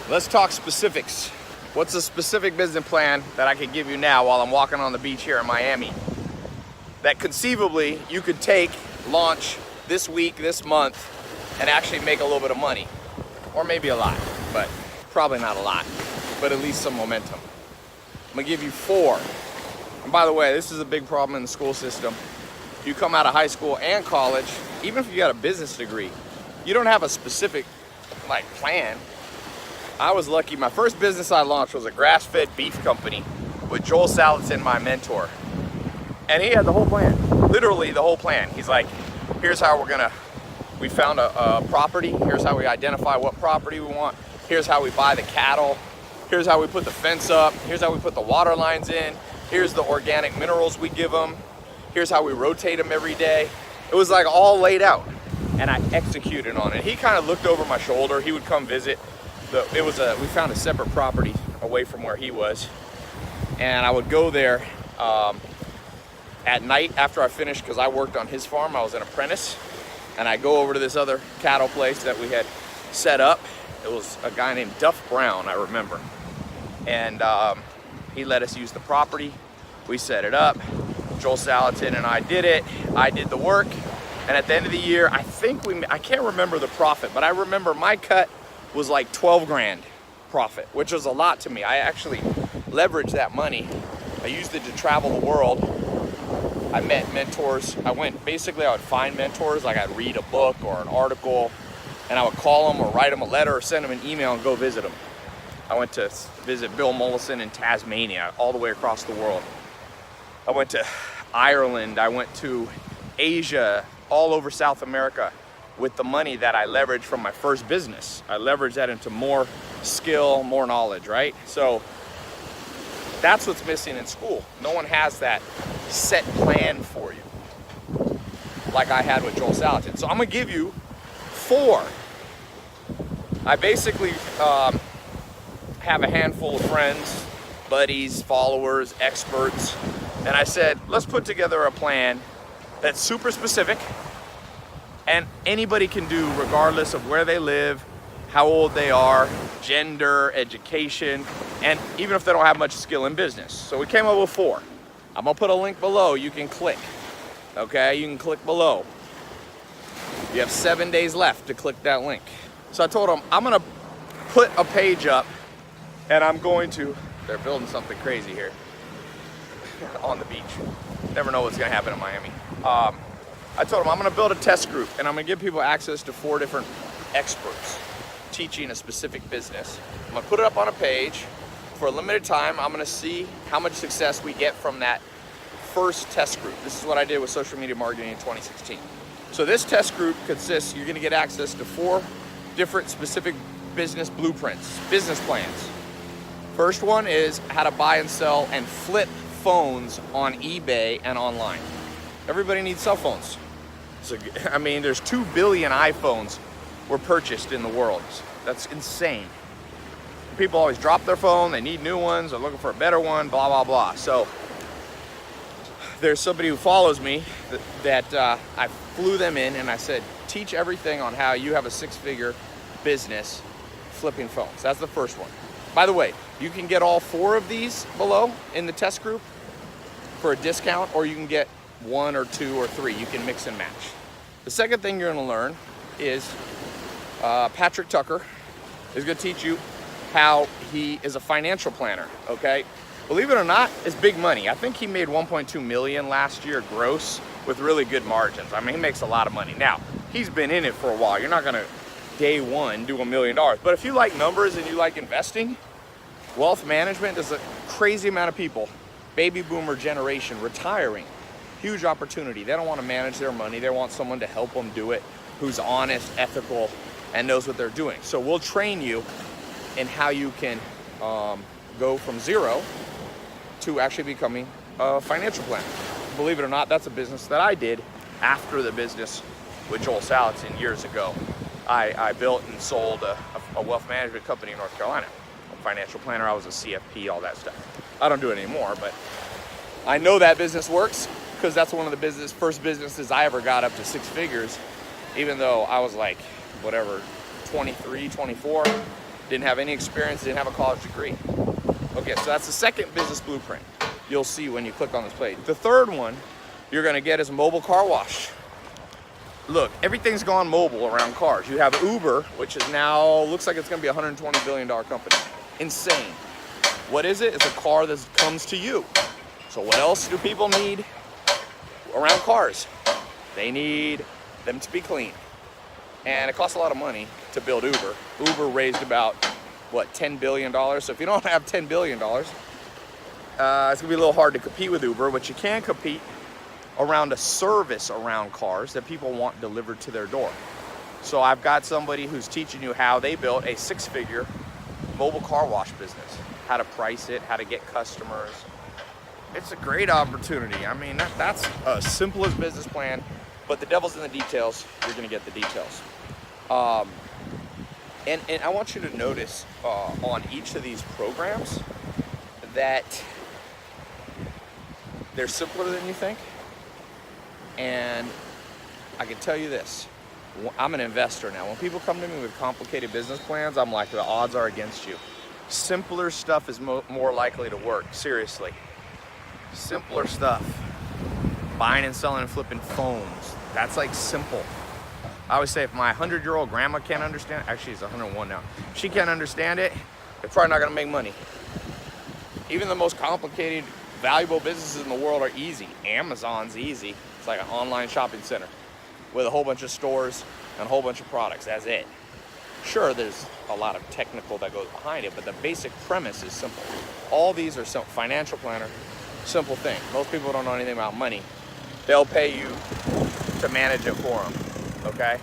Let's talk specifics. What's a specific business plan that I could give you now while I'm walking on the beach here in Miami that conceivably you could take, launch this week, this month, and actually make a little bit of money? Or maybe a lot, but probably not a lot, but at least some momentum. I'm gonna give you 4. And by the way, this is a big problem in the school system. You come out of high school and college, even if you got a business degree, you don't have a specific plan. I was lucky. My first business I launched was a grass-fed beef company with Joel Salatin, my mentor. And he had the whole plan, literally the whole plan. He's like, here's how we found a property. Here's how we identify what property we want. Here's how we buy the cattle. Here's how we put the fence up. Here's how we put the water lines in. Here's the organic minerals we give them. Here's how we rotate them every day. It was like all laid out, and I executed on it. He kind of looked over my shoulder. He would come visit. We found a separate property away from where he was, and I would go there at night after I finished, because I worked on his farm. I was an apprentice, and I go over to this other cattle place that we had set up. It was a guy named Duff Brown, I remember, and he let us use the property. We set it up. Joel Salatin and I did it. I did the work, and at the end of the year, I can't remember the profit, but I remember my cut was like 12 grand profit, which was a lot to me. I actually leveraged that money. I used it to travel the world. I met mentors. I would find mentors, like I'd read a book or an article, and I would call them or write them a letter or send them an email and go visit them. I went to visit Bill Mollison in Tasmania, all the way across the world. I went to Ireland. I went to Asia, all over South America, with the money that I leveraged from my first business. I leveraged that into more skill, more knowledge, right? So that's what's missing in school. No one has that set plan for you, like I had with Joel Salatin. So I'm gonna give you 4. I basically have a handful of friends, buddies, followers, experts, and I said, let's put together a plan that's super specific and anybody can do, regardless of where they live, how old they are, gender, education, and even if they don't have much skill in business. So we came up with 4. I'm gonna put a link below. You can click, okay? You can click below. You have 7 days left to click that link. So I told them, I'm gonna put a page up, and they're building something crazy here on the beach. Never know what's gonna happen in Miami. I told them I'm gonna build a test group, and I'm gonna give people access to 4 different experts teaching a specific business. I'm gonna put it up on a page for a limited time. I'm gonna see how much success we get from that first test group. This is what I did with social media marketing in 2016. So this test group consists, you're gonna get access to 4 different specific business blueprints, business plans. First one is how to buy and sell and flip phones on eBay and online. Everybody needs cell phones. So, there's 2 billion iPhones were purchased in the world. That's insane. People always drop their phone, they need new ones, they're looking for a better one, blah, blah, blah. So there's somebody who follows me that I flew them in, and I said, teach everything on how you have a 6-figure business flipping phones. That's the first one. By the way, you can get all 4 of these below in the test group for a discount, or you can get 1 or 2 or 3. You can mix and match. The second thing you're gonna learn is Patrick Tucker is gonna teach you how he is a financial planner, okay? Believe it or not, it's big money. I think he made 1.2 million last year gross with really good margins. He makes a lot of money. Now, he's been in it for a while. You're not gonna day one do $1 million. But if you like numbers and you like investing, wealth management, there's a crazy amount of people, baby boomer generation, retiring. Huge opportunity. They don't want to manage their money. They want someone to help them do it who's honest, ethical, and knows what they're doing. So we'll train you in how you can go from 0 to actually becoming a financial planner. Believe it or not, that's a business that I did after the business with Joel Salatin years ago. I built and sold a wealth management company in North Carolina. I'm a financial planner, I was a CFP, all that stuff. I don't do it anymore, but I know that business works because that's one of the first businesses I ever got up to 6 figures, even though I was like, 23, 24. Didn't have any experience, didn't have a college degree. Okay, so that's the second business blueprint you'll see when you click on this page. The third one you're gonna get is a mobile car wash. Look, everything's gone mobile around cars. You have Uber, which is now, looks like it's gonna be a $120 billion company. Insane. What is it? It's a car that comes to you. So what else do people need around cars? They need them to be clean. And it costs a lot of money to build Uber. Uber raised about, what, $10 billion? So if you don't have $10 billion, it's gonna be a little hard to compete with Uber, but you can compete around a service around cars that people want delivered to their door. So I've got somebody who's teaching you how they built a 6-figure mobile car wash business, how to price it, how to get customers. It's a great opportunity. I mean, that's a simplest business plan, but the devil's in the details. You're gonna get the details. And I want you to notice on each of these programs that they're simpler than you think. And I can tell you this, I'm an investor now. When people come to me with complicated business plans, I'm like, the odds are against you. Simpler stuff is more likely to work, seriously. Simpler stuff. Buying and selling and flipping phones. That's like simple. I always say if my 100-year-old grandma can't understand, actually she's 101 now, if she can't understand it, they're probably not gonna make money. Even the most complicated, valuable businesses in the world are easy. Amazon's easy. It's like an online shopping center with a whole bunch of stores and a whole bunch of products. That's it. Sure, there's a lot of technical that goes behind it, but the basic premise is simple. All these are simple. Financial planner, simple thing. Most people don't know anything about money. They'll pay you to manage it for them, okay?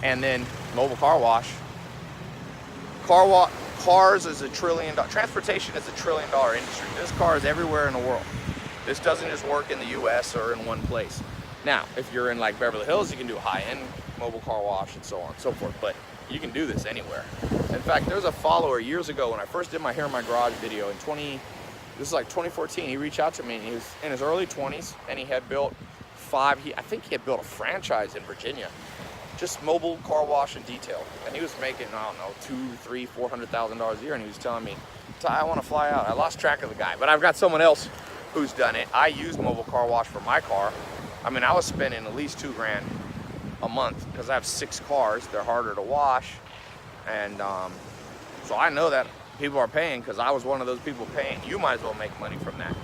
And then mobile car wash. Cars is $1 trillion. Transportation is $1 trillion industry. There's cars everywhere in the world. This doesn't just work in the US or in one place. Now, if you're in like Beverly Hills, you can do a high-end mobile car wash and so on and so forth, but you can do this anywhere. In fact, there's a follower years ago when I first did my Hair in My Garage video this is like 2014, he reached out to me and he was in his early 20s and he had built I think he had built a franchise in Virginia, just mobile car wash and detail. And he was making, I don't know, $200,000, $300,000, $400,000 a year. And he was telling me, Tai, I want to fly out. I lost track of the guy, but I've got someone else who's done it. I use mobile car wash for my car. I mean, I was spending at least $2,000 a month because I have 6 cars. They're harder to wash. And so I know that people are paying because I was one of those people paying. You might as well make money from that.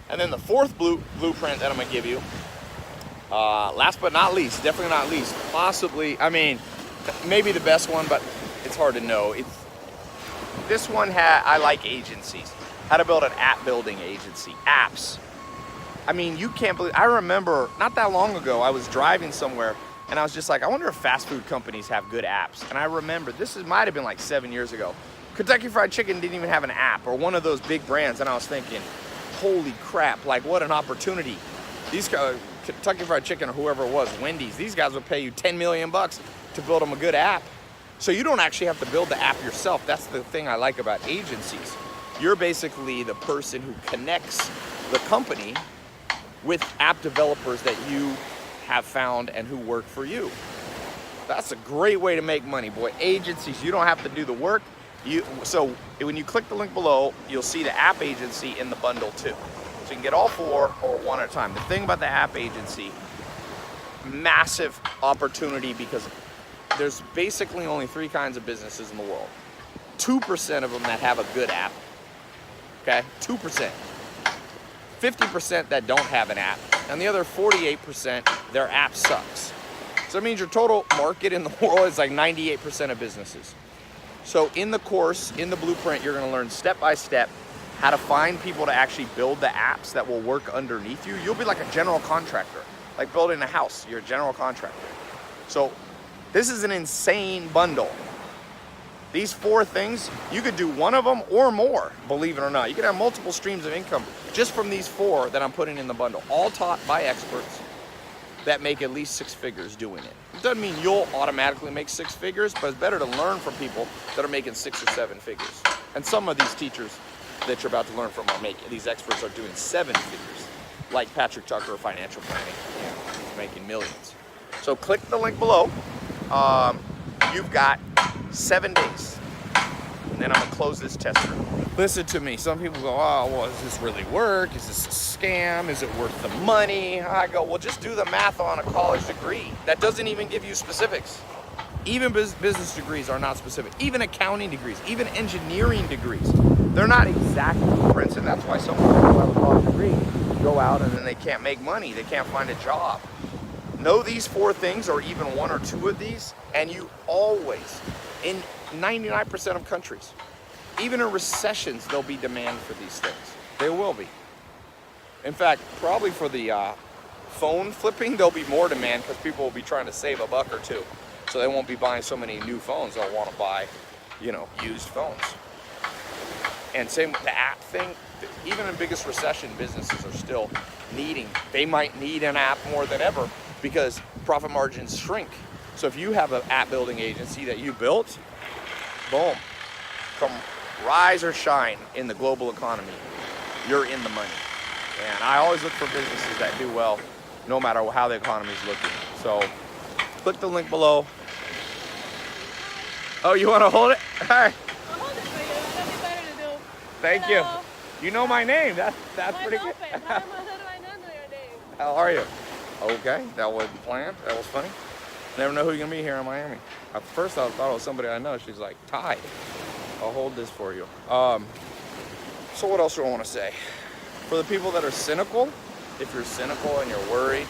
And then the fourth blueprint that I'm gonna give you, last but not least, definitely not least, possibly, I mean, maybe the best one, but it's hard to know. This one I like agencies. How to build an app building agency, apps. I mean, you can't believe, I remember not that long ago, I was driving somewhere and I was just like, I wonder if fast food companies have good apps. And I remember, might have been like 7 years ago. Kentucky Fried Chicken didn't even have an app, or one of those big brands, and I was thinking, holy crap, like what an opportunity. These guys, Kentucky Fried Chicken or whoever it was, Wendy's, these guys would pay you $10 million to build them a good app. So you don't actually have to build the app yourself. That's the thing I like about agencies. You're basically the person who connects the company with app developers that you have found and who work for you. That's a great way to make money, boy. Agencies, you don't have to do the work. So when you click the link below, you'll see the app agency in the bundle too. So you can get all 4 or one at a time. The thing about the app agency, massive opportunity, because there's basically only 3 kinds of businesses in the world. 2% of them that have a good app, okay? 2%. 50% that don't have an app, and the other 48%, their app sucks. So it means your total market in the world is like 98% of businesses. So in the course, in the blueprint, you're gonna learn step by step how to find people to actually build the apps that will work underneath you. You'll be like a general contractor, like building a house, you're a general contractor. So this is an insane bundle. These 4 things, you could do one of them or more, believe it or not. You could have multiple streams of income just from these 4 that I'm putting in the bundle, all taught by experts that make at least 6 figures doing it. It doesn't mean you'll automatically make 6 figures, but it's better to learn from people that are making 6 or 7 figures. And some of these teachers that you're about to learn from these experts are doing 7 figures, like Patrick Tucker, financial planning, he's making millions. So click the link below. You've got 7 days. close this tester. Listen to me. Some people go, oh, well, does this really work? Is this a scam? Is it worth the money? I go, well, just do the math on a college degree. That doesn't even give you specifics. Even business degrees are not specific. Even accounting degrees, even engineering degrees. They're not exact blueprints, and that's why some people who have a college degree go out and then they can't make money. They can't find a job. Know these 4 things, or even 1 or 2 of these, and you always, in 99% of countries, even in recessions, there'll be demand for these things. They will be. In fact, probably for the phone flipping, there'll be more demand because people will be trying to save a buck or two. So they won't be buying so many new phones. They'll want to buy, used phones. And same with the app thing. Even in biggest recession, businesses are still they might need an app more than ever because profit margins shrink. So if you have an app building agency that you built, boom, come rise or shine in the global economy, you're in the money. And I always look for businesses that do well, no matter how the economy's looking. So click the link below. Oh, you want to hold it? Hi. I'll hold it for you. That'd be better to do. Thank Hello. you. You know my name. That's pretty good. How do I know your name? How are you? Okay, that wasn't planned. That was funny. Never know who you're gonna be here in Miami. At first I thought it was somebody I know. She's like, Tai, I'll hold this for you. So what else do I want to say? For the people that are cynical, if you're cynical and you're worried,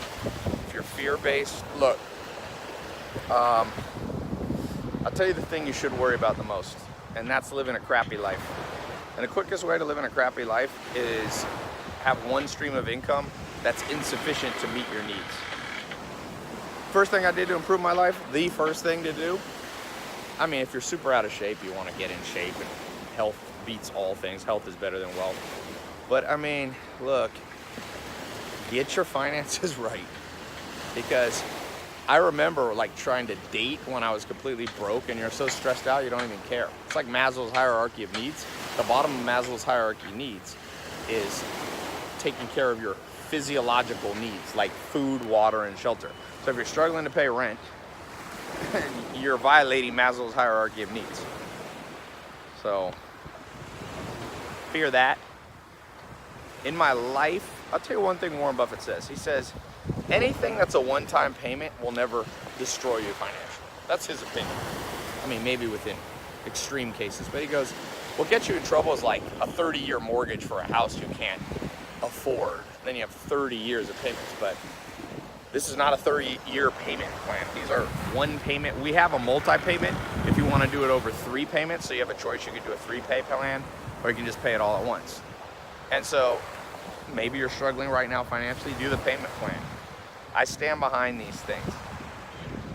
if you're fear-based, look, I'll tell you the thing you should worry about the most, and that's living a crappy life. And the quickest way to live in a crappy life is have one stream of income that's insufficient to meet your needs. First thing I did to improve my life, the first thing to do, if you're super out of shape, you want to get in shape, and health beats all things. Health is better than wealth. But look, get your finances right. Because I remember trying to date when I was completely broke, and you're so stressed out you don't even care. It's like Maslow's hierarchy of needs. The bottom of Maslow's hierarchy of needs is taking care of your physiological needs, like food, water, and shelter. So if you're struggling to pay rent, you're violating Maslow's hierarchy of needs. So fear that. In my life, I'll tell you one thing Warren Buffett says. He says, anything that's a one-time payment will never destroy you financially. That's his opinion. Maybe within extreme cases. But he goes, what gets you in trouble is like a 30-year mortgage for a house you can't afford. Then you have 30 years of payments. But this is not a 30-year payment plan. These are one payment. We have a multi-payment if you want to do it over 3 payments. So you have a choice. You can do a 3-pay plan, or you can just pay it all at once. And so maybe you're struggling right now financially, do the payment plan. I stand behind these things.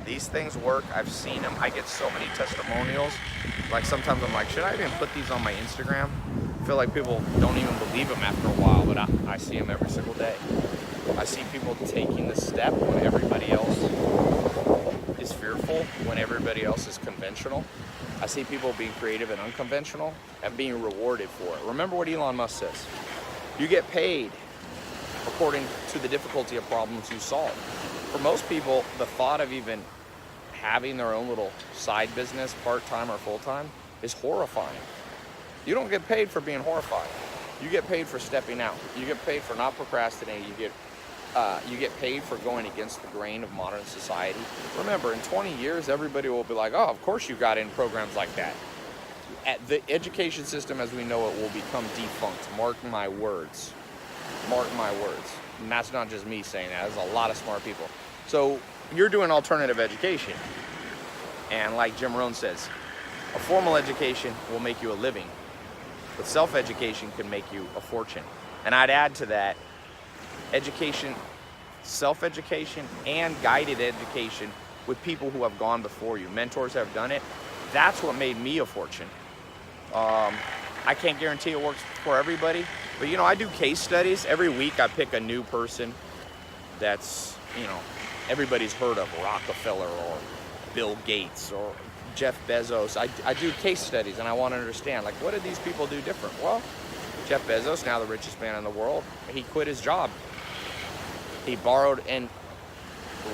These things work. I've seen them. I get so many testimonials. Sometimes I'm like, should I even put these on my Instagram? I feel like people don't even believe them after a while, but I see them every single day. I see people taking the step when everybody else is fearful, when everybody else is conventional. I see people being creative and unconventional and being rewarded for it. Remember what Elon Musk says. You get paid according to the difficulty of problems you solve. For most people, the thought of even having their own little side business, part-time or full-time, is horrifying. You don't get paid for being horrified. You get paid for stepping out. You get paid for not procrastinating. You get paid for going against the grain of modern society. Remember, in 20 years, everybody will be like, oh, of course you got in programs like that. The education system as we know it will become defunct. Mark my words. Mark my words. And that's not just me saying that. There's a lot of smart people. So you're doing alternative education. And like Jim Rohn says, a formal education will make you a living, but self-education can make you a fortune. And I'd add to that, education, self-education and guided education with people who have gone before you. Mentors have done it. That's what made me a fortune. I can't guarantee it works for everybody, but I do case studies. Every week I pick a new person that's, everybody's heard of, Rockefeller or Bill Gates or Jeff Bezos. I do case studies and I want to understand, what did these people do different? Well, Jeff Bezos, now the richest man in the world, he quit his job. He borrowed and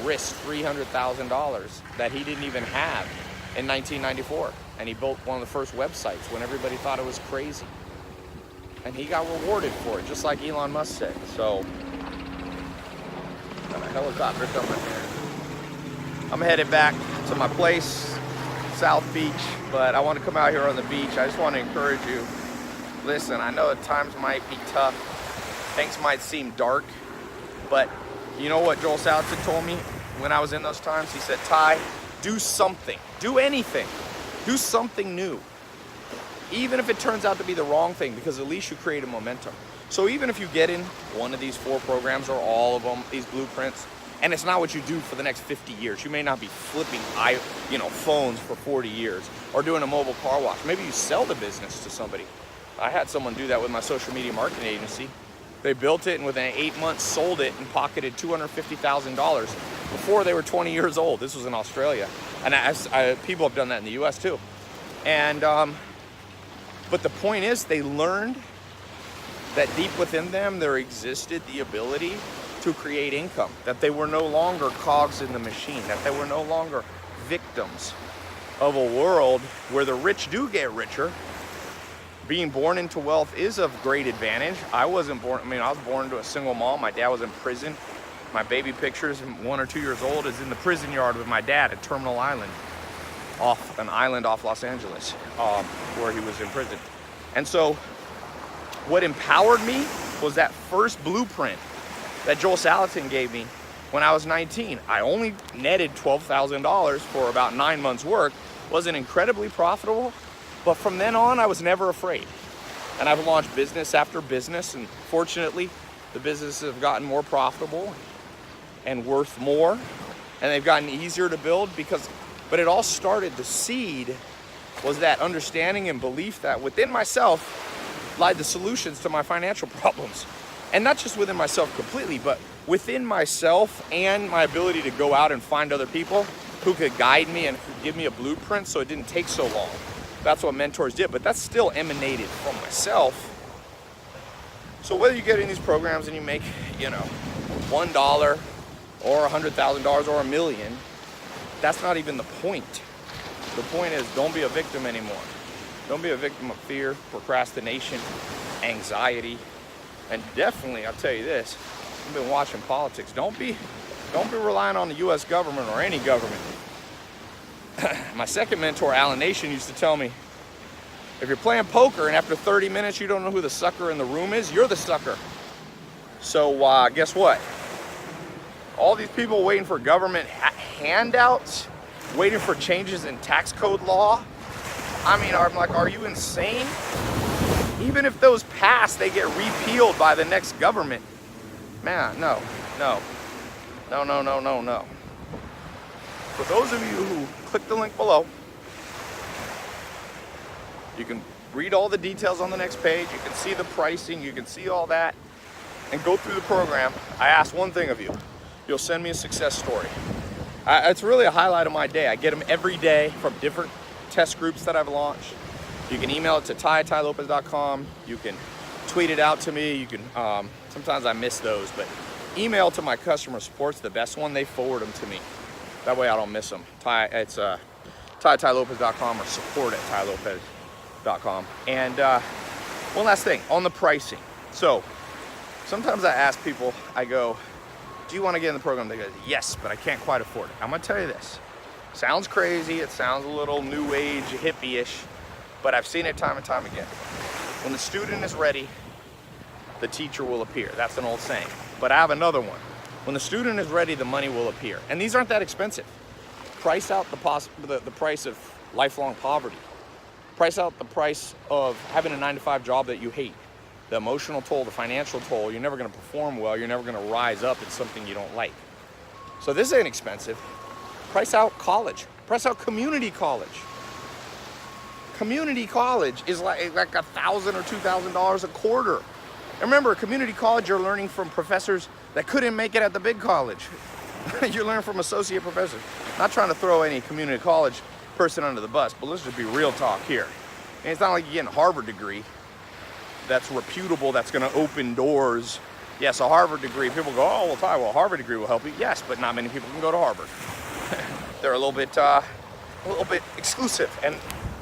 risked $300,000 that he didn't even have in 1994. And he built one of the first websites when everybody thought it was crazy. And he got rewarded for it, just like Elon Musk said. So, got a helicopter coming here. I'm headed back to my place, South Beach, but I want to come out here on the beach. I just want to encourage you. Listen, I know at times might be tough. Things might seem dark, but you know what Joel Salatin told me when I was in those times? He said, Tai, do something. Do anything. Do something new. Even if it turns out to be the wrong thing, because at least you create a momentum. So even if you get in one of these 4 programs or all of them, these blueprints, and it's not what you do for the next 50 years. You may not be flipping phones for 40 years or doing a mobile car wash. Maybe you sell the business to somebody. I had someone do that with my social media marketing agency. They built it and within 8 months sold it and pocketed $250,000 before they were 20 years old. This was in Australia. And people have done that in the US too. And, but the point is they learned that deep within them there existed the ability to create income, that they were no longer cogs in the machine, that they were no longer victims of a world where the rich do get richer. Being born into wealth is of great advantage. I wasn't born, I was born to a single mom. My dad was in prison. My baby pictures, 1 or 2 years old, is in the prison yard with my dad at Terminal Island, off an island off Los Angeles, where he was in prison. And so what empowered me was that first blueprint that Joel Salatin gave me when I was 19. I only netted $12,000 for about 9 months work. Wasn't incredibly profitable, but from then on I was never afraid. And I've launched business after business, and fortunately the businesses have gotten more profitable and worth more, and they've gotten easier to build but it all started, the seed was that understanding and belief that within myself lied the solutions to my financial problems. And not just within myself completely, but within myself and my ability to go out and find other people who could guide me and could give me a blueprint so it didn't take so long. That's what mentors did, but that's still emanated from myself. So whether you get in these programs and you make, $1 or $100,000 or $1 million, that's not even the point. The point is, don't be a victim anymore. Don't be a victim of fear, procrastination, anxiety, and definitely, I'll tell you this, I've been watching politics. Don't be relying on the US government or any government. My second mentor, Alan Nation, used to tell me, if you're playing poker and after 30 minutes you don't know who the sucker in the room is, you're the sucker. So guess what? All these people waiting for government handouts, waiting for changes in tax code law. I'm like, are you insane? Even if those pass, they get repealed by the next government. Man, no. For those of you who click the link below, you can read all the details on the next page. You can see the pricing. You can see all that and go through the program. I ask one thing of you. You'll send me a success story. It's really a highlight of my day. I get them every day from different test groups that I've launched. You can email it to tailopez.com. You can tweet it out to me. You can, sometimes I miss those, but email to my customer support's the best one. They forward them to me. That way I don't miss them. It's tailopez.com or support@tailopez.com. And one last thing on the pricing. So sometimes I ask people, I go, do you want to get in the program? They go, yes, but I can't quite afford it. I'm going to tell you this. Sounds crazy. It sounds a little new age, hippie-ish, but I've seen it time and time again. When the student is ready, the teacher will appear. That's an old saying. But I have another one. When the student is ready, the money will appear. And these aren't that expensive. Price out the price of lifelong poverty. Price out the price of having a 9-to-5 job that you hate. The emotional toll, the financial toll. You're never going to perform well. You're never going to rise up in something you don't like. So this ain't expensive. Price out college. Price out community college. Community college is like $1,000 or $2,000 a quarter. And remember, community college, you're learning from professors that couldn't make it at the big college. You're learning from associate professors. Not trying to throw any community college person under the bus, but let's just be real talk here. And it's not like you're getting a Harvard degree that's reputable, that's going to open doors. Yes, a Harvard degree. People go, oh, well, Tai, well, a Harvard degree will help you. Yes, but not many people can go to Harvard. They're a little bit exclusive. And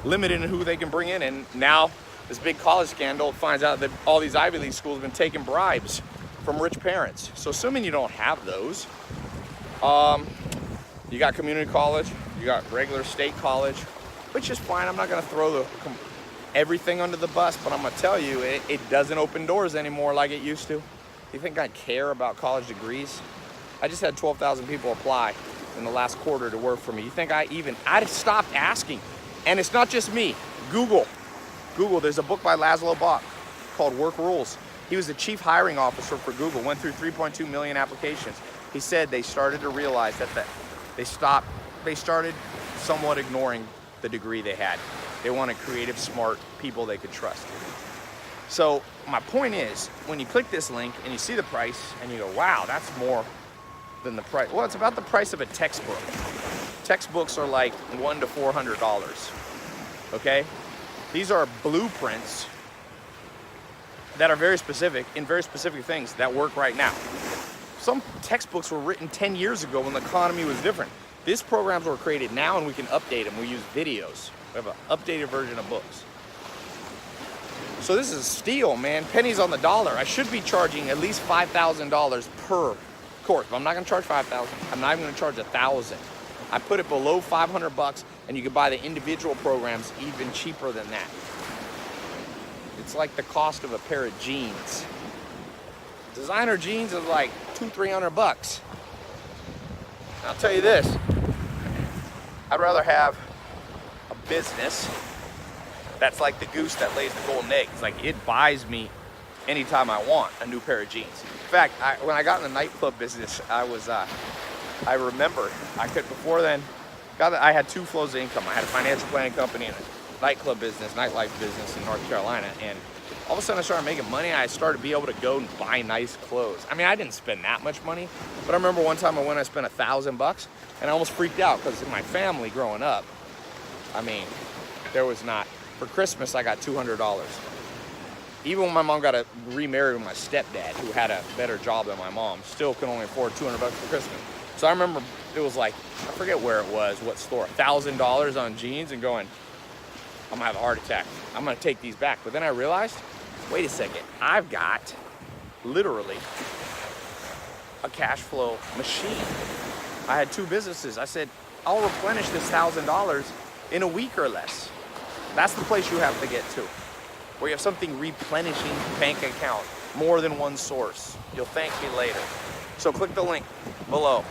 limited in who they can bring in. And now this big college scandal finds out that all these Ivy League schools have been taking bribes from rich parents. So assuming you don't have those, you got community college, you got regular state college, which is fine. I'm not gonna throw everything under the bus, but I'm gonna tell you, it doesn't open doors anymore like it used to. You think I care about college degrees? I just had 12,000 people apply in the last quarter to work for me. You think I'd stopped asking. And it's not just me. Google, there's a book by Laszlo Bock called Work Rules. He was the chief hiring officer for Google, went through 3.2 million applications. He said they started to realize that they started somewhat ignoring the degree they had. They wanted creative, smart people they could trust. So my point is, when you click this link and you see the price and you go, wow, that's more than the price. Well, it's about the price of a textbook. Textbooks are like $100 to $400, okay? These are blueprints that are very specific, in very specific things that work right now. Some textbooks were written 10 years ago when the economy was different. These programs were created now and we can update them. We use videos. We have an updated version of books. So this is a steal, man. Pennies on the dollar. I should be charging at least $5,000 per course, but I'm not gonna charge $5,000. I'm not even gonna charge $1,000. I put it below $500 and you can buy the individual programs even cheaper than that. It's like the cost of a pair of jeans. Designer jeans are like $200-300. I'll tell you this, I'd rather have a business that's like the goose that lays the golden egg. It's like it buys me anytime I want a new pair of jeans. In fact, when I got in the nightclub business, I remember before then, I had two flows of income. I had a financial planning company and a nightclub business, nightlife business in North Carolina. And all of a sudden I started making money. I started to be able to go and buy nice clothes. I mean, I didn't spend that much money, but I remember one time I spent $1,000 and I almost freaked out because in my family growing up, I mean, there was not, for Christmas I got $200. Even when my mom got remarried with my stepdad, who had a better job than my mom, still could only afford $200 for Christmas. So I remember it was like, I forget where it was, what store, $1,000 on jeans and going, I'm gonna have a heart attack. I'm gonna take these back. But then I realized, wait a second, I've got literally a cash flow machine. I had two businesses. I said, I'll replenish this $1,000 in a week or less. That's the place you have to get to, where you have something replenishing bank account, more than one source. You'll thank me later. So click the link below.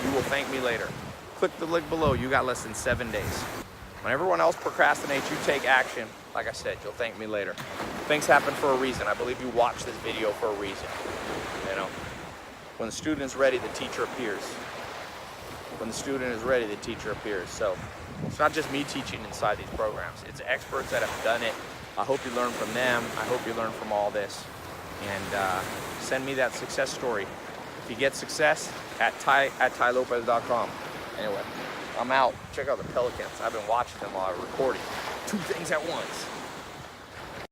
You will thank me later. Click the link below. You got less than 7 days. When everyone else procrastinates, you take action. Like I said, you'll thank me later. Things happen for a reason. I believe you watch this video for a reason. You know, when the student is ready, the teacher appears. When the student is ready, the teacher appears. So it's not just me teaching inside these programs. It's experts that have done it. I hope you learn from them. I hope you learn from all this. And send me that success story. If you get success, at tailopez.com. Anyway, I'm out. Check out the pelicans. I've been watching them while I'm recording. 2 things at once.